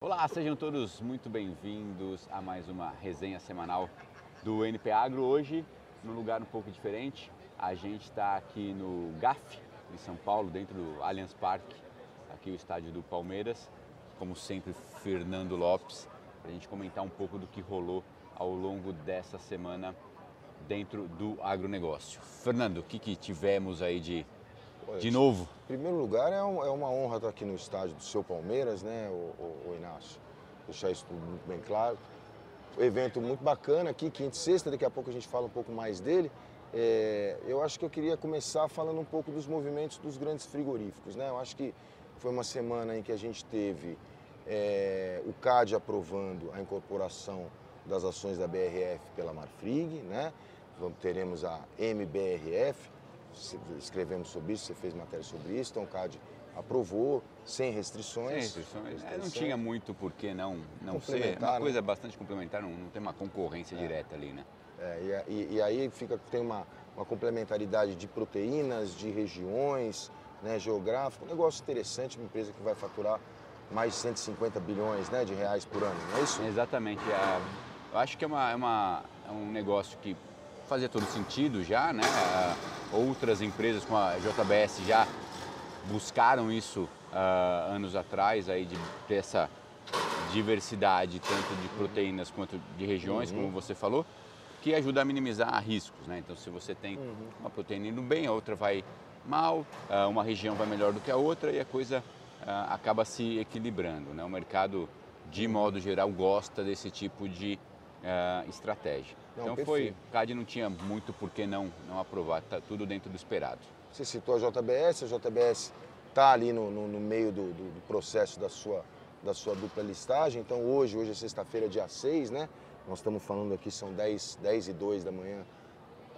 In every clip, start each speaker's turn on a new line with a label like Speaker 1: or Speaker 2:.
Speaker 1: Olá, sejam todos muito bem-vindos a mais uma resenha semanal do NP Agro. Hoje, num lugar um pouco diferente, a gente está aqui no GAF, em São Paulo, dentro do Allianz Parque, aqui o estádio do Palmeiras. Como sempre, Fernando Lopes, para a gente comentar um pouco do que rolou ao longo dessa semana dentro do agronegócio. Fernando, o que tivemos aí de novo?
Speaker 2: Em primeiro lugar, é uma honra estar aqui no estádio do seu Palmeiras, né, o Inácio? Deixar isso tudo muito bem claro. Um evento muito bacana aqui, quinta e sexta, daqui a pouco a gente fala um pouco mais dele. Eu acho que eu queria começar falando um pouco dos movimentos dos grandes frigoríficos, né? Eu acho que foi uma semana em que a gente teve o CAD aprovando a incorporação das ações da BRF pela Marfrig, né? Teremos a MBRF, escrevemos sobre isso, você fez matéria sobre isso, então o CAD aprovou, sem restrições.
Speaker 1: Sem restrições. Não tinha muito por que não ser,
Speaker 2: Complementar,
Speaker 1: uma coisa
Speaker 2: né?
Speaker 1: bastante complementar, não tem uma concorrência direta ali, né?
Speaker 2: E aí tem uma complementaridade de proteínas, de regiões, né, geográfico, um negócio interessante, uma empresa que vai faturar mais de 150 bilhões, né, de reais por ano, não é isso?
Speaker 1: Exatamente. Eu acho que é um negócio que fazia todo sentido já, né? Outras empresas como a JBS já buscaram isso anos atrás, aí de ter essa diversidade tanto de proteínas quanto de regiões, como você falou, que ajuda a minimizar riscos, né? Então, se você tem uma proteína indo bem, a outra vai mal, uma região vai melhor do que a outra e a coisa acaba se equilibrando, né? O mercado, de modo geral, gosta desse tipo de estratégia.
Speaker 2: Não,
Speaker 1: Então
Speaker 2: perfeito.
Speaker 1: o CAD não tinha muito por que não aprovar, está tudo dentro do esperado.
Speaker 2: Você citou a JBS está ali no meio do processo da sua dupla listagem, então hoje é sexta-feira, dia 6, né? Nós estamos falando aqui, são 10:02 da manhã,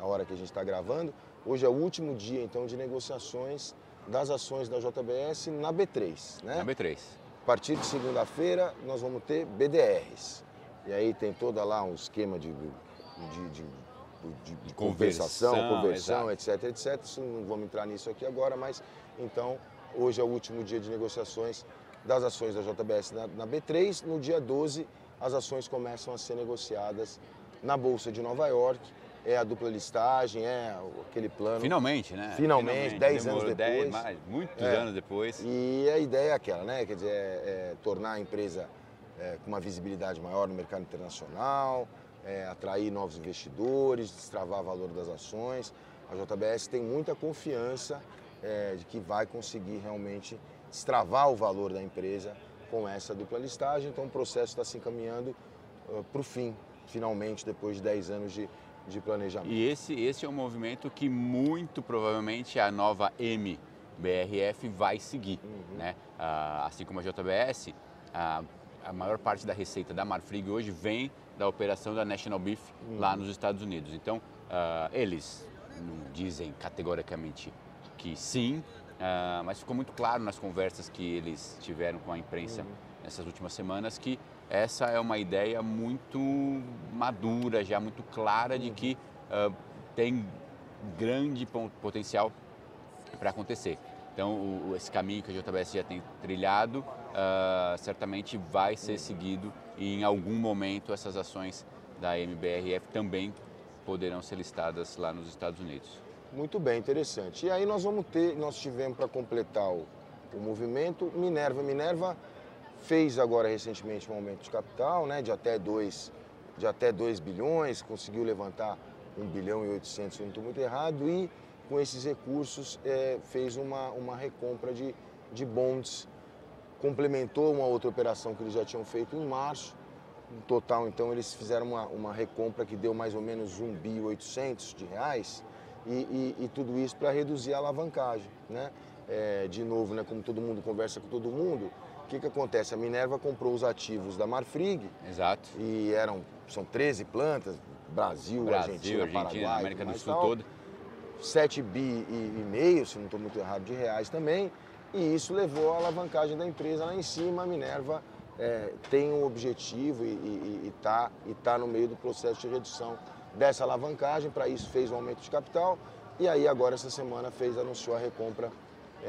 Speaker 2: a hora que a gente está gravando. Hoje é o último dia, então, de negociações das ações da JBS na B3, né?
Speaker 1: Na B3.
Speaker 2: A partir de segunda-feira, nós vamos ter BDRs. E aí tem toda lá um esquema de conversão, etc. Isso, não vamos entrar nisso aqui agora, mas então hoje é o último dia de negociações das ações da JBS na B3. No dia 12, as ações começam a ser negociadas na Bolsa de Nova York. É a dupla listagem, é aquele plano.
Speaker 1: Finalmente, né?
Speaker 2: Finalmente, 10 anos depois.
Speaker 1: Muitos anos depois.
Speaker 2: E a ideia é aquela, né? Quer dizer, tornar a empresa com uma visibilidade maior no mercado internacional, atrair novos investidores, destravar o valor das ações. A JBS tem muita confiança de que vai conseguir realmente destravar o valor da empresa com essa dupla listagem. Então o processo está se encaminhando para o fim, finalmente, depois de 10 anos de planejamento.
Speaker 1: E esse é um movimento que muito provavelmente a nova MBRF vai seguir, né? Assim como a JBS, a maior parte da receita da Marfrig hoje vem da operação da National Beef lá nos Estados Unidos. Então, eles não dizem categoricamente que sim, mas ficou muito claro nas conversas que eles tiveram com a imprensa nessas últimas semanas que essa é uma ideia muito madura, já muito clara de que tem grande potencial para acontecer. Então, esse caminho que a JBS já tem trilhado, certamente vai ser seguido e em algum momento essas ações da MBRF também poderão ser listadas lá nos Estados Unidos.
Speaker 2: Muito bem, interessante. E aí nós tivemos para completar o movimento Minerva fez agora recentemente um aumento de capital, né, de até 2 bilhões, conseguiu levantar 1 bilhão e 800, se não estou muito errado, e com esses recursos fez uma recompra de bonds, complementou uma outra operação que eles já tinham feito em março. No total, então, eles fizeram uma recompra que deu mais ou menos 1 bilhão e 800 de reais, e tudo isso para reduzir a alavancagem, né? De novo, né, como todo mundo conversa com todo mundo, o que acontece? A Minerva comprou os ativos da Marfrig.
Speaker 1: Exato.
Speaker 2: E são 13 plantas, Brasil, Argentina, Paraguai,
Speaker 1: América do Sul toda.
Speaker 2: 7,5 bi, se não estou muito errado, de reais também. E isso levou a alavancagem da empresa lá em cima. A Minerva tem um objetivo e tá no meio do processo de redução dessa alavancagem. Para isso fez um aumento de capital. E aí agora essa semana anunciou a recompra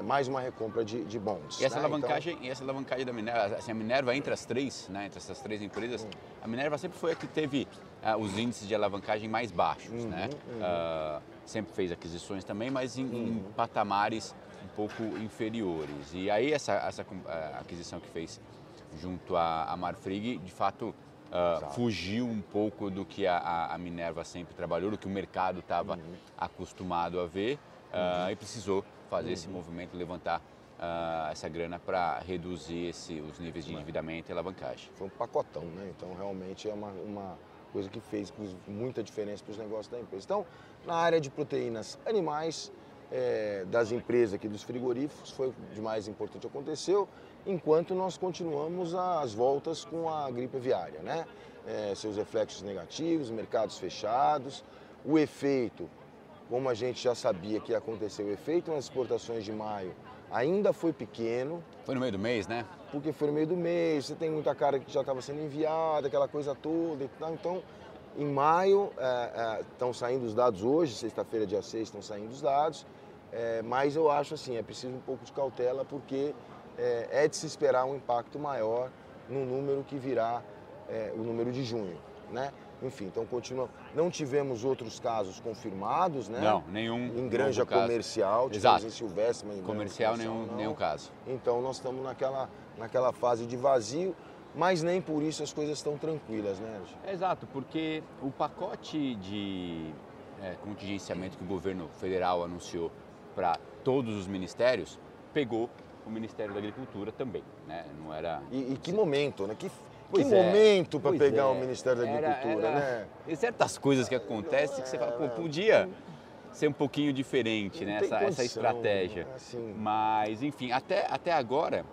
Speaker 2: mais uma recompra de bonds.
Speaker 1: E essa,
Speaker 2: né?
Speaker 1: alavancagem, e essa alavancagem da Minerva, assim, a Minerva entre as três, né, entre essas três empresas, a Minerva sempre foi a que teve os índices de alavancagem mais baixos, né? Sempre fez aquisições também, mas em patamares um pouco inferiores. E aí essa aquisição que fez junto à Marfrig, de fato, fugiu um pouco do que a Minerva sempre trabalhou, do que o mercado estava acostumado a ver, e precisou fazer esse movimento, levantar essa grana para reduzir os níveis de endividamento e alavancagem.
Speaker 2: Foi um pacotão, né? Então realmente é uma coisa que fez muita diferença para os negócios da empresa. Então, na área de proteínas animais, das empresas aqui dos frigoríficos, foi o de mais importante aconteceu, enquanto nós continuamos as voltas com a gripe aviária, né? Seus reflexos negativos, mercados fechados, o efeito, como a gente já sabia que ia acontecer, o efeito nas exportações de maio ainda foi pequeno.
Speaker 1: Foi no meio do mês, né?
Speaker 2: Porque foi no meio do mês, você tem muita carga que já estava sendo enviada, aquela coisa toda e tal. Então, em maio, estão saindo os dados hoje, sexta-feira, dia 6, estão saindo os dados, mas eu acho assim, é preciso um pouco de cautela, porque é de se esperar um impacto maior no número que virá o número de junho, né? Enfim, então continua. Não tivemos outros casos confirmados, né?
Speaker 1: Não, nenhum.
Speaker 2: Em granja comercial, tivemos em Silvestre, mas em
Speaker 1: comercial nenhum caso.
Speaker 2: Então nós estamos naquela fase de vazio, mas nem por isso as coisas estão tranquilas, né, Anjo?
Speaker 1: Exato, porque o pacote de contingenciamento que o governo federal anunciou para todos os ministérios pegou o Ministério da Agricultura também, né? Não era.
Speaker 2: E que momento, né? Que momento para pegar o Ministério da Agricultura, né?
Speaker 1: Tem certas coisas que acontecem que você fala, pô, podia ser um pouquinho diferente, né? Essa estratégia.
Speaker 2: Assim.
Speaker 1: Mas, enfim, até agora,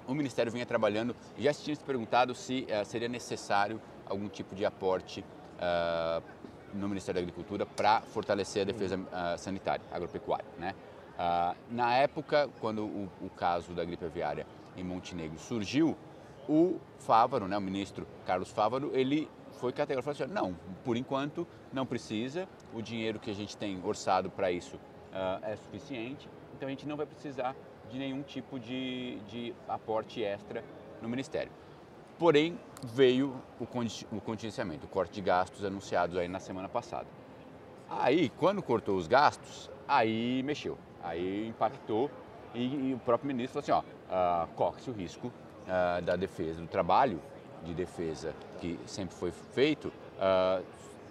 Speaker 1: o Ministério vinha trabalhando, já se tinha se perguntado se seria necessário algum tipo de aporte no Ministério da Agricultura para fortalecer a defesa sanitária, agropecuária, né? Na época, quando o caso da gripe aviária em Montenegro surgiu, o Fávaro, né, o ministro Carlos Fávaro, ele foi categórico e falou assim, não, por enquanto não precisa, o dinheiro que a gente tem orçado para isso é suficiente, então a gente não vai precisar de nenhum tipo de aporte extra no Ministério. Porém, veio o contingenciamento, o corte de gastos anunciados aí na semana passada. Aí, quando cortou os gastos, aí mexeu, aí impactou e o próprio ministro falou assim, corre-se o risco da defesa, do trabalho de defesa que sempre foi feito,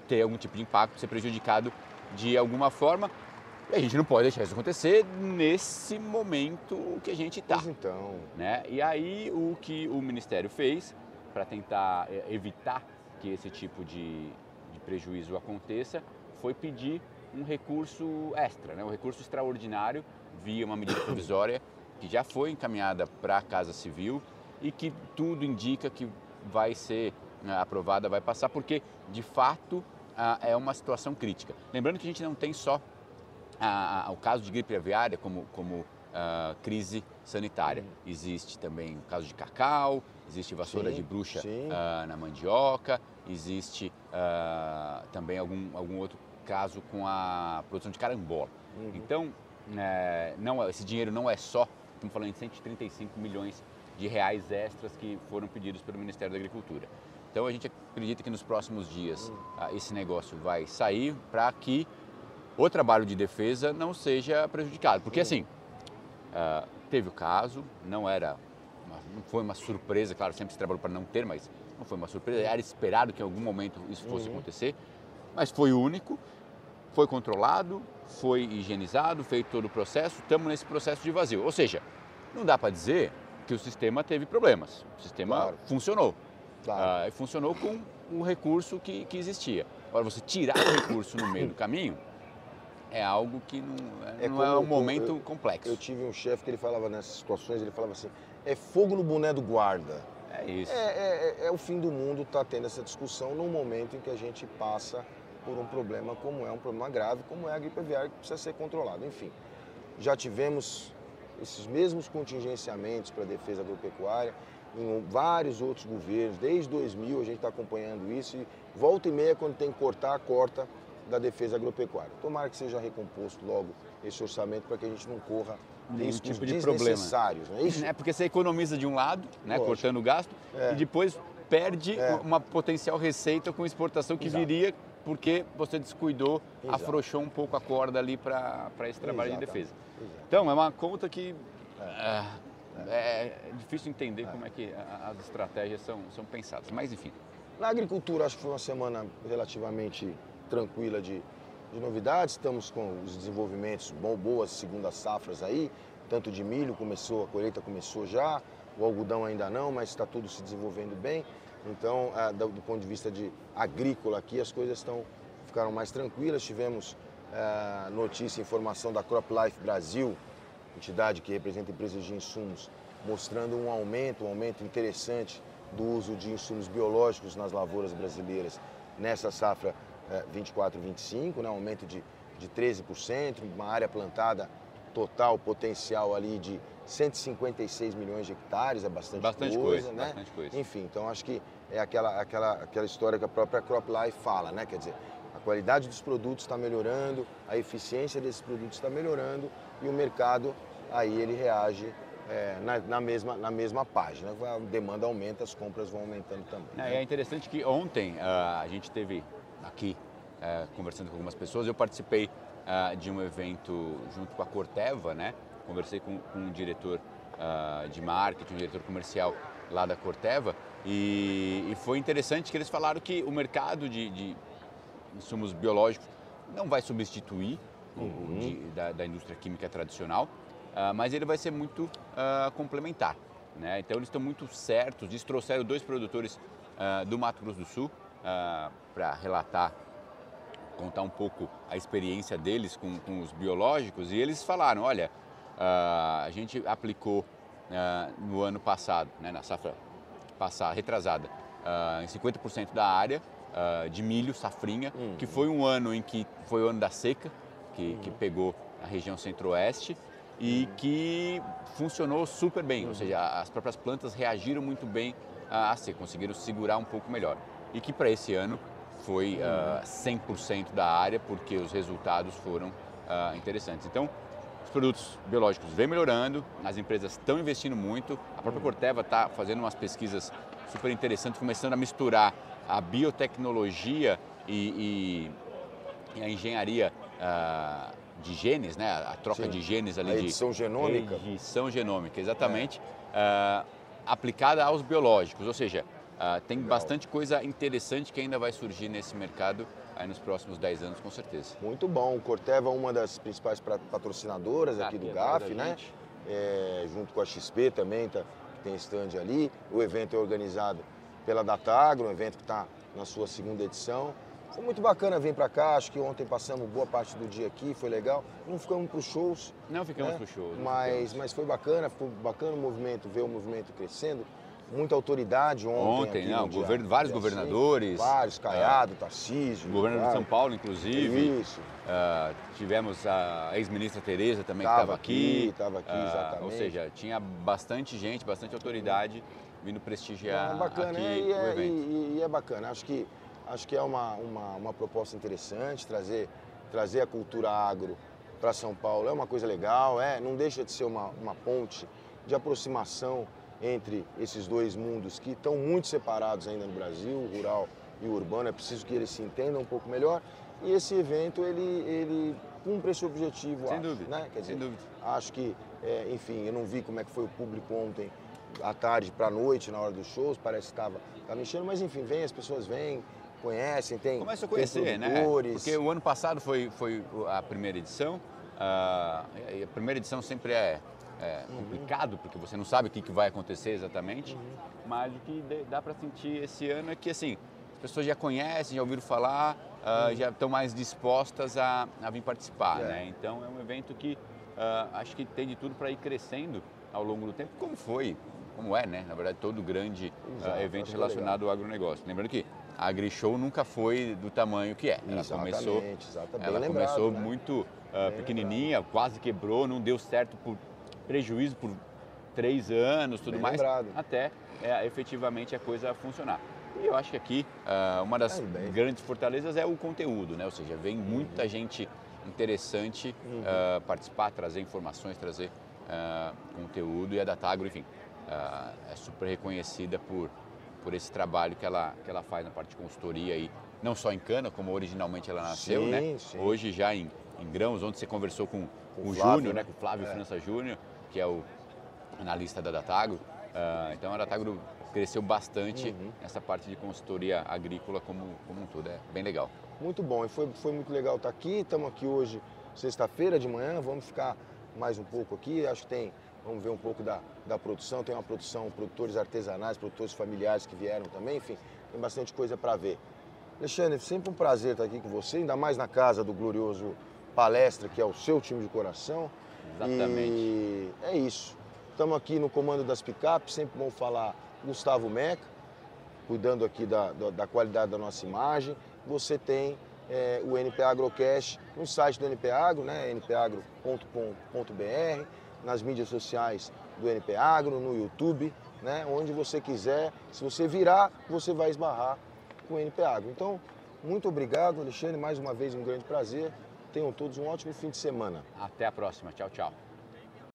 Speaker 1: ter algum tipo de impacto, ser prejudicado de alguma forma. E a gente não pode deixar isso acontecer nesse momento que a gente está.
Speaker 2: Pois então.
Speaker 1: Né? E aí o que o Ministério fez para tentar evitar que esse tipo de prejuízo aconteça foi pedir um recurso extra, né? Um recurso extraordinário via uma medida provisória que já foi encaminhada para a Casa Civil e que tudo indica que vai ser aprovada, vai passar, porque de fato é uma situação crítica. Lembrando que a gente não tem só o caso de gripe aviária como crise sanitária. Existe também o caso de cacau, existe vassoura de bruxa na mandioca, existe também algum outro caso com a produção de carambola. Então, esse dinheiro não é só, estamos falando de 135 milhões de reais extras que foram pedidos pelo Ministério da Agricultura. Então a gente acredita que nos próximos dias esse negócio vai sair para que o trabalho de defesa não seja prejudicado. Porque assim, teve o caso, não foi uma surpresa, claro, sempre se trabalhou para não ter, mas não foi uma surpresa, era esperado que em algum momento isso fosse acontecer, mas foi único, foi controlado, foi higienizado, feito todo o processo, estamos nesse processo de vazio. Ou seja, não dá para dizer que o sistema teve problemas, o sistema funcionou. Funcionou com o recurso que existia. Agora, você tirar o recurso no meio do caminho é algo que não é um momento complexo.
Speaker 2: Eu tive um chefe que ele falava nessas situações, ele falava assim, é fogo no boné do guarda.
Speaker 1: É isso.
Speaker 2: É o fim do mundo estar tendo essa discussão num momento em que a gente passa por um problema como um problema grave, como é a gripe aviária, que precisa ser controlado. Enfim, já tivemos esses mesmos contingenciamentos para a defesa agropecuária em vários outros governos. Desde 2000 a gente está acompanhando isso e volta e meia, quando tem que cortar, corta da defesa agropecuária. Tomara que seja recomposto logo esse orçamento para que a gente não corra
Speaker 1: nenhum
Speaker 2: riscos
Speaker 1: tipo de
Speaker 2: desnecessários, não é isso?
Speaker 1: É porque você economiza de um lado, né,
Speaker 2: Lógico.
Speaker 1: cortando o gasto, e depois perde uma potencial receita com exportação que viria porque você descuidou, afrouxou um pouco a corda ali para esse trabalho de defesa. Então, é uma conta que é difícil entender como é que as estratégias são pensadas, mas enfim.
Speaker 2: Na agricultura, acho que foi uma semana relativamente tranquila de novidades. Estamos com os desenvolvimentos, boas segundas safras aí, tanto de milho, a colheita começou já, o algodão ainda não, mas está tudo se desenvolvendo bem. Então, do ponto de vista agrícola aqui, as coisas ficaram mais tranquilas. Tivemos notícia e informação da CropLife Brasil, entidade que representa empresas de insumos, mostrando um aumento interessante do uso de insumos biológicos nas lavouras brasileiras nessa safra 24-25, né, um aumento de 13%, uma área plantada total potencial ali de 156 milhões de hectares, é bastante coisa, né?
Speaker 1: Bastante coisa.
Speaker 2: Enfim, então acho que é aquela história que a própria CropLife fala, né? Quer dizer, a qualidade dos produtos está melhorando, a eficiência desses produtos está melhorando e o mercado aí ele reage na mesma página. A demanda aumenta, as compras vão aumentando também. Né?
Speaker 1: É interessante que ontem a gente teve aqui conversando com algumas pessoas, eu participei de um evento junto com a Corteva, né? Conversei com um diretor de marketing, um diretor comercial lá da Corteva e foi interessante que eles falaram que o mercado de insumos biológicos não vai substituir da indústria química tradicional, mas ele vai ser muito complementar, né? Então eles estão muito certos disso, trouxeram 2 produtores do Mato Grosso do Sul para relatar, contar um pouco a experiência deles com os biológicos, e eles falaram, olha, a gente aplicou no ano passado, né, na safra retrasada, em 50% da área de milho, safrinha, que foi um ano em que foi o ano da seca, que pegou a região centro-oeste e que funcionou super bem, ou seja, as próprias plantas reagiram muito bem à seca, conseguiram segurar um pouco melhor. E que para esse ano foi 100% da área, porque os resultados foram interessantes. Então, os produtos biológicos vêm melhorando, as empresas estão investindo muito, a própria Corteva está fazendo umas pesquisas super interessantes, começando a misturar a biotecnologia e a engenharia de genes, né? A troca de genes ali.
Speaker 2: A edição genômica.
Speaker 1: Edição genômica, exatamente, aplicada aos biológicos, ou seja, tem bastante coisa interessante que ainda vai surgir nesse mercado aí nos próximos 10 anos, com certeza.
Speaker 2: Muito bom. O Corteva é uma das principais patrocinadoras aqui do GAF, né? Junto com a XP também, que tem stand ali. O evento é organizado pela Datagro, um evento que está na sua 2ª edição. Foi muito bacana vir para cá, acho que ontem passamos boa parte do dia aqui, foi legal. Não ficamos para os shows.
Speaker 1: Não ficamos para os shows.
Speaker 2: Mas foi bacana o movimento, ver o movimento crescendo. Muita autoridade ontem aqui
Speaker 1: vários governadores.
Speaker 2: Vários, Caiado, Tarcísio.
Speaker 1: O governo de São Paulo, inclusive.
Speaker 2: Isso.
Speaker 1: Tivemos a ex-ministra Tereza também, que estava aqui.
Speaker 2: Estava aqui, exatamente.
Speaker 1: Ou seja, tinha bastante gente, bastante autoridade vindo prestigiar
Speaker 2: bacana,
Speaker 1: aqui o evento.
Speaker 2: E é bacana, acho que é uma proposta interessante, trazer a cultura agro para São Paulo é uma coisa legal, não deixa de ser uma ponte de aproximação entre esses 2 mundos que estão muito separados ainda no Brasil, o rural e o urbano. É preciso que eles se entendam um pouco melhor e esse evento ele cumpre esse objetivo,
Speaker 1: sem dúvida,
Speaker 2: né? Quer dizer,
Speaker 1: sem dúvida.
Speaker 2: Acho que, enfim, eu não vi como é que foi o público ontem à tarde para a noite, na hora dos shows, parece que estava enchendo, mas enfim, as pessoas vêm, conhecem,
Speaker 1: começa a conhecer, né? Porque o ano passado foi a primeira edição, e a primeira edição sempre é complicado, porque você não sabe o que vai acontecer exatamente, mas o que dá para sentir esse ano é que assim, as pessoas já conhecem, já ouviram falar, já estão mais dispostas a vir participar, né? Então é um evento que acho que tem de tudo para ir crescendo ao longo do tempo, como é, né? Na verdade, todo grande evento relacionado ao agronegócio. Lembrando que a AgriShow nunca foi do tamanho que é. Ela começou
Speaker 2: né?
Speaker 1: muito pequenininha, quase quebrou, não deu certo por prejuízo por 3 anos, tudo mais, até efetivamente a coisa funcionar. E eu acho que aqui uma das
Speaker 2: Também.
Speaker 1: grandes fortalezas é o conteúdo, né? Ou seja, vem muita gente interessante participar, trazer informações, trazer conteúdo, e a Datagro, enfim, é super reconhecida por esse trabalho que ela faz na parte de consultoria aí, não só em cana, como originalmente ela nasceu,
Speaker 2: Sim,
Speaker 1: né?
Speaker 2: sim.
Speaker 1: Hoje já em grãos, onde você conversou com o
Speaker 2: Flávio,
Speaker 1: Júnior,
Speaker 2: né?
Speaker 1: né? Com o Flávio França Júnior, que é o analista da Datagro. Então a Datagro cresceu bastante nessa parte de consultoria agrícola como um todo. É bem legal.
Speaker 2: Muito bom, e foi muito legal estar aqui. Estamos aqui hoje, sexta-feira de manhã, vamos ficar mais um pouco aqui. Acho que vamos ver um pouco da produção. Tem uma produção, produtores artesanais, produtores familiares que vieram também, enfim, tem bastante coisa para ver. Alexandre, sempre um prazer estar aqui com você, ainda mais na casa do glorioso Palestra, que é o seu time de coração.
Speaker 1: Exatamente.
Speaker 2: E é isso. Estamos aqui no comando das picapes, sempre bom falar Gustavo Meca, cuidando aqui da qualidade da nossa imagem. Você tem o NP Agrocast no site do NP Agro, né, npagro.com.br, nas mídias sociais do NP Agro, no YouTube, né, onde você quiser. Se você virar, você vai esbarrar com o NP Agro. Então, muito obrigado, Alexandre, mais uma vez um grande prazer. Tenham todos um ótimo fim de semana.
Speaker 1: Até a próxima. Tchau, tchau.